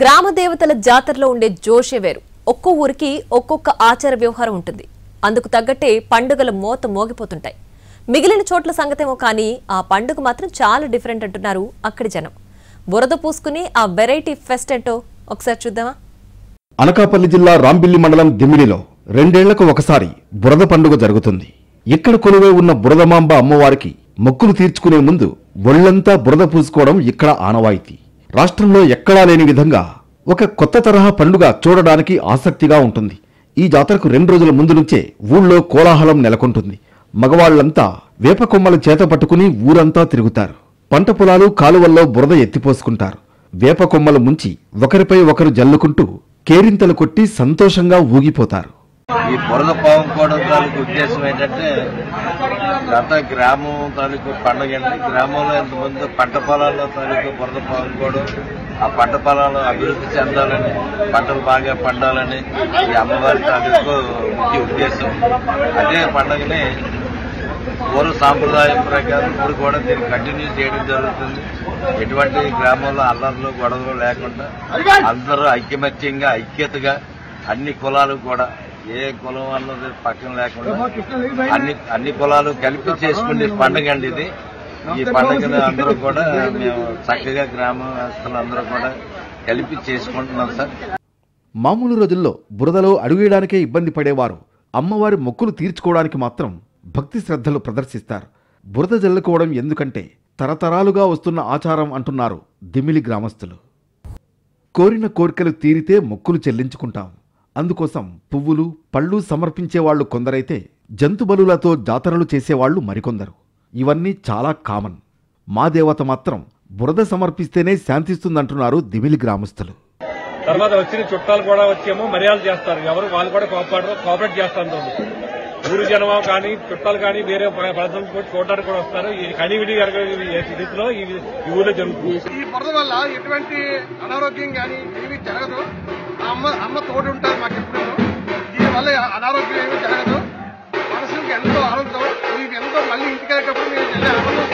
గ్రామ దేవతల జాతరలో ఉండే జోషే వేరు. ఒక్కో ఊరికి ఒక్కొక్క ఆచార వ్యవహారం ఉంటుంది. అందుకు తగ్గట్టే పండుగల మోత మోగిపోతుంటాయి. మిగిలిన చోట్ల సంగతేమో కానీ ఆ పండుగ మాత్రం చాలా డిఫరెంట్ అంటున్నారు అక్కడి జనం. బురద పూసుకుని ఆ వెరైటీ ఫెస్ట్ ఏంటో ఒకసారి చూద్దామా? అనకాపల్లి జిల్లా రాంబిల్లి మండలం దిమిడిలో 2 ఏళ్లకు ఒకసారి బురద పండుగ జరుగుతుంది. ఇక్కడ కొలువై ఉన్న బురదమాంబ అమ్మవారికి మొక్కులు తీర్చుకునే ముందు ఒళ్లంతా బురద పూసుకోవడం ఇక్కడ ఆనవాయితీ. రాష్ట్రంలో ఎక్కడా లేని విధంగా ఒక కొత్త తరహా పండుగ చూడడానికి ఆసక్తిగా ఉంటుంది. ఈ జాతరకు 2 రోజుల ముందు నుంచే ఊళ్ళో కోలాహలం నెలకొంటుంది. మగవాళ్లంతా వేప కొమ్మలు చేత పట్టుకుని ఊరంతా తిరుగుతారు. పంట పొలాలు కాలువల్లో బురద ఎత్తిపోసుకుంటారు. వేప కొమ్మలు ముంచి ఒకరిపై ఒకరు జల్లుకుంటూ కేరింతలు కొట్టి సంతోషంగా ఊగిపోతారు. ఈ బురద పావుకోవడం తాలూకు ఉద్దేశం ఏంటంటే గత గ్రామం తాలూకు పండుగ అండి. గ్రామంలో ఎంతమంది పంట పొలాల్లో తాలూకు బురద పావుకోవడం, ఆ పంట పొలాలు అభివృద్ధి చెందాలని, పంటలు బాగా పండాలని ఈ అమ్మవారి తాలూకు ముఖ్య ఉద్దేశం. అదే పండుగని పూర్వ సాంప్రదాయం ప్రకారం ఇప్పుడు కూడా దీన్ని కంటిన్యూ చేయడం జరుగుతుంది. ఎటువంటి గ్రామంలో అల్లర్లు గొడవలు లేకుండా అందరూ ఐకమత్యంగా ఐక్యతగా అన్ని కులాలు కూడా ఏ కులం అన్నది పక్కన లేకుండా అన్ని కులాలు కలిపి చేసుకునే పండుగ అండి ఇది. ఈ పండుగను అందరూ కూడా మేము చక్కగా గ్రామస్తులందరూ కూడా కలిపి చేసుకుంటున్నాం సార్. మామూలు రోజుల్లో బురదలో అడుగేయడానికే ఇబ్బంది పడేవారు అమ్మవారి మొక్కులు తీర్చుకోవడానికి మాత్రం భక్తి శ్రద్ధలు ప్రదర్శిస్తారు. బురద జల్లుకోవడం ఎందుకంటే తరతరాలుగా వస్తున్న ఆచారం అంటున్నారు దిమిలి గ్రామస్తులు. కోరిన కోరికలు తీరితే మొక్కులు చెల్లించుకుంటాం. అందుకోసం పువ్వులు పళ్ళు సమర్పించేవాళ్లు కొందరైతే జంతుబలులతో జాతరలు చేసేవాళ్లు మరికొందరు. ఇవన్నీ చాలా కామన్. మా దేవత మాత్రం బురద సమర్పిస్తేనే శాంతిస్తుందంటున్నారు దిమిలి గ్రామస్తులు. తర్వాత వచ్చిన చుట్టాలు కూడా వచ్చేమో మర్యాద చేస్తారు. ఎవరు వాళ్ళు కూడా కోఆపరేట్ చేస్తారు. ఊరు జనం కానీ చుట్టాలు కానీ వేరే ప్రజలు చూడడానికి కూడా వస్తారు. ఈ కనివిడి రీతిలో ఈ ఊళ్ళో జరుగుతుంది. ఈ బురద వల్ల ఎటువంటి అనారోగ్యం కానీ ఏమీ జరగదు. అమ్మ తోడు ఉంటారు మాకు ఎప్పుడు. దీనివల్ల అనారోగ్యం ఏమీ జరగదు. మనసుకి ఎంతో ఆనందం. ఇది ఎంతో మళ్ళీ ఇంటికి వెళ్ళేటప్పుడు మేము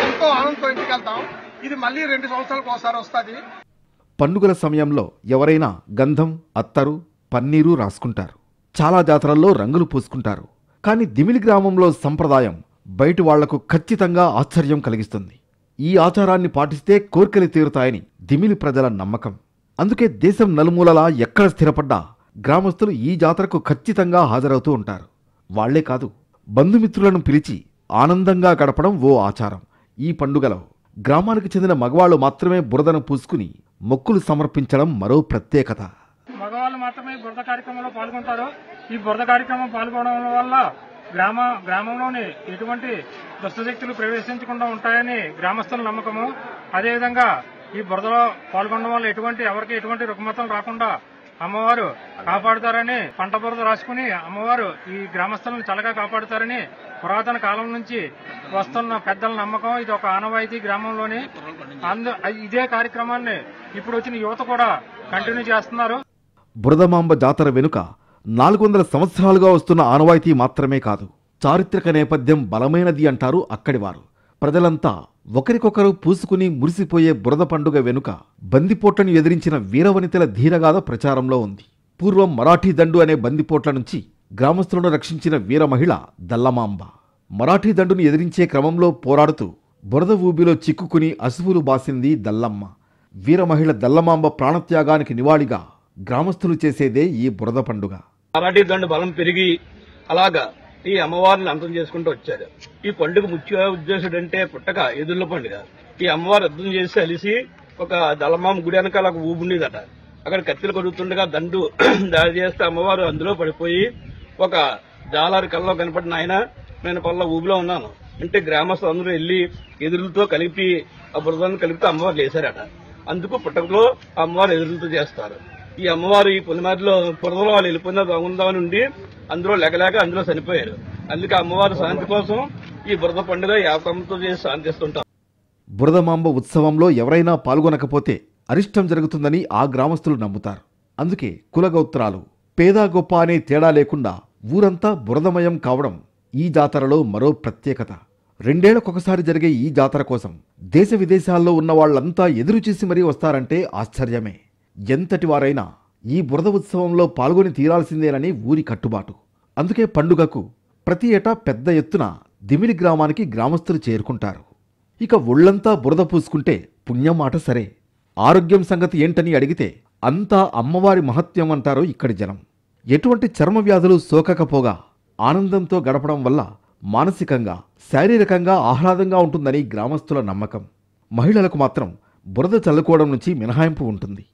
ఎంతో ఆనందంతో ఇంటికి వెళ్తాం. ఇది మళ్ళీ 2 సంవత్సరాలకు ఒకసారి వస్తుంది. పండుగల సమయంలో ఎవరైనా గంధం, అత్తరు, పన్నీరు రాసుకుంటారు. చాలా జాతరల్లో రంగులు పూసుకుంటారు. కానీ దిమిలి గ్రామంలో సంప్రదాయం బయటి వాళ్లకు ఖచ్చితంగా ఆశ్చర్యం కలిగిస్తుంది. ఈ ఆచారాన్ని పాటిస్తే కోర్కెలు తీరుతాయని దిమిలి ప్రజల నమ్మకం. అందుకే దేశం నలుమూలలా ఎక్కడ స్థిరపడ్డా గ్రామస్తులు ఈ జాతరకు ఖచ్చితంగా హాజరవుతూ ఉంటారు. వాళ్లే కాదు, బంధుమిత్రులను పిలిచి ఆనందంగా గడపడం ఓ ఆచారం. ఈ పండుగలో గ్రామానికి చెందిన మగవాళ్లు మాత్రమే బురదను పూసుకుని మొక్కులు సమర్పించడం మరో ప్రత్యేకత. మగవాళ్ళు మాత్రమే బురద కార్యక్రమంలో పాల్గొంటారు. ఈ బురద కార్యక్రమం పాల్గొనడం వల్ల గ్రామంలోని ఎటువంటి దుష్టశక్తులు ప్రవేశించకుండా ఉంటాయని గ్రామస్తుల నమ్మకము. అదేవిధంగా ఈ బురదలో పాల్గొనడం వల్ల ఎవరికి ఎటువంటి రుగ్మతలు రాకుండా అమ్మవారు కాపాడుతారని, పంట బురద రాసుకుని అమ్మవారు ఈ గ్రామస్తులను చల్లగా కాపాడుతారని పురాతన కాలం నుంచి వస్తున్న పెద్దల నమ్మకం. ఇది ఒక ఆనవాయితీ గ్రామంలోని. ఇదే కార్యక్రమాన్ని ఇప్పుడు వచ్చిన యువత కూడా కంటిన్యూ చేస్తున్నారు. బురదమాంబ జాతర వెనుక 400 సంవత్సరాలుగా వస్తున్న ఆనవాయితీ మాత్రమే కాదు, చారిత్రక నేపథ్యం బలమైనది అంటారు అక్కడివారు. ప్రజలంతా ఒకరికొకరు పూసుకుని మురిసిపోయే బురద పండుగ వెనుక బందిపోట్లను ఎదిరించిన వీరవనితల ధీరగాథ ప్రచారంలో ఉంది. పూర్వం మరాఠీ దండు అనే బందిపోట్ల నుంచి గ్రామస్తులను రక్షించిన వీర మహిళ దల్లమాంబ. మరాఠీ దండును ఎదిరించే క్రమంలో పోరాడుతూ బురద ఊబిలో చిక్కుకుని అసువులు బాసింది దల్లమ్మ. వీరమహిళ దల్లమాంబ ప్రాణత్యాగానికి నివాళిగా గ్రామస్తులు చేసేదే ఈ బురద పండుగ. మరాఠీ దండు బలం పెరిగి అలాగా ఈ అమ్మవారిని అంతం చేసుకుంటూ వచ్చారు. ఈ పండుగ ముఖ్య ఉద్దేశం అంటే పుట్టక ఎదుర్ల పండుగ. ఈ అమ్మవారు యుద్ధం చేసి అలిసి ఒక దళమామ గుడి వెనకాల ఒక ఊబి ఉండేదట. అక్కడ కత్తిలు కొడుతుండగా దండు దాడి చేస్తే అమ్మవారు అందులో పడిపోయి ఒక జాలారి కల్లో కనపడిన ఆయన నేను పల్ల ఊబిలో ఉన్నాను అంటే గ్రామస్తులు అందరూ వెళ్లి ఎదురులతో కలిపి ఆ బురదను కలిపితే అమ్మవారు లేశారట. అందుకు పుట్టకలో అమ్మవారు ఎదురులతో చేస్తారు. ఈ అమ్మవారు ఈ పులిమారిలో బురదలో వాళ్ళు వెళ్ళిపోయిన దొంగదామని ఉండి అందులో లేకలేక అందులో చనిపోయారు. అందుకే అమ్మవారి శాంతి కోసం ఈ బురద పండుగ యాపంతో చేసి శాంతిస్తుంటారు. బురదమాంబ ఉత్సవంలో ఎవరైనా పాల్గొనకపోతే అరిష్టం జరుగుతుందని ఆ గ్రామస్తులు నమ్ముతారు. అందుకే కులగోత్రాలు, పేద గొప్ప అనే తేడా లేకుండా ఊరంతా బురదమయం కావడం ఈ జాతరలో మరో ప్రత్యేకత. 2 ఏళ్లకొకసారి జరిగే ఈ జాతర కోసం దేశ విదేశాల్లో ఉన్న వాళ్లంతా ఎదురుచూసి మరీ వస్తారంటే ఆశ్చర్యమే. ఎంతటి వారైనా ఈ బురద ఉత్సవంలో పాల్గొని తీరాల్సిందేనని ఊరి కట్టుబాటు. అందుకే పండుగకు ప్రతి ఏటా పెద్ద ఎత్తున దిమిలి గ్రామానికి గ్రామస్తులు చేరుకుంటారు. ఇక ఒళ్లంతా బురద పూసుకుంటే పుణ్యం మాట సరే, ఆరోగ్యం సంగతి ఏంటని అడిగితే అంతా అమ్మవారి మహత్యం అంటారు ఇక్కడి జనం. ఎటువంటి చర్మ వ్యాధులు సోకకపోగా ఆనందంతో గడపడం వల్ల మానసికంగా శారీరకంగా ఆహ్లాదంగా ఉంటుందని గ్రామస్తుల నమ్మకం. మహిళలకు మాత్రం బురద చల్లుకోవడం నుంచి మినహాయింపు ఉంటుంది.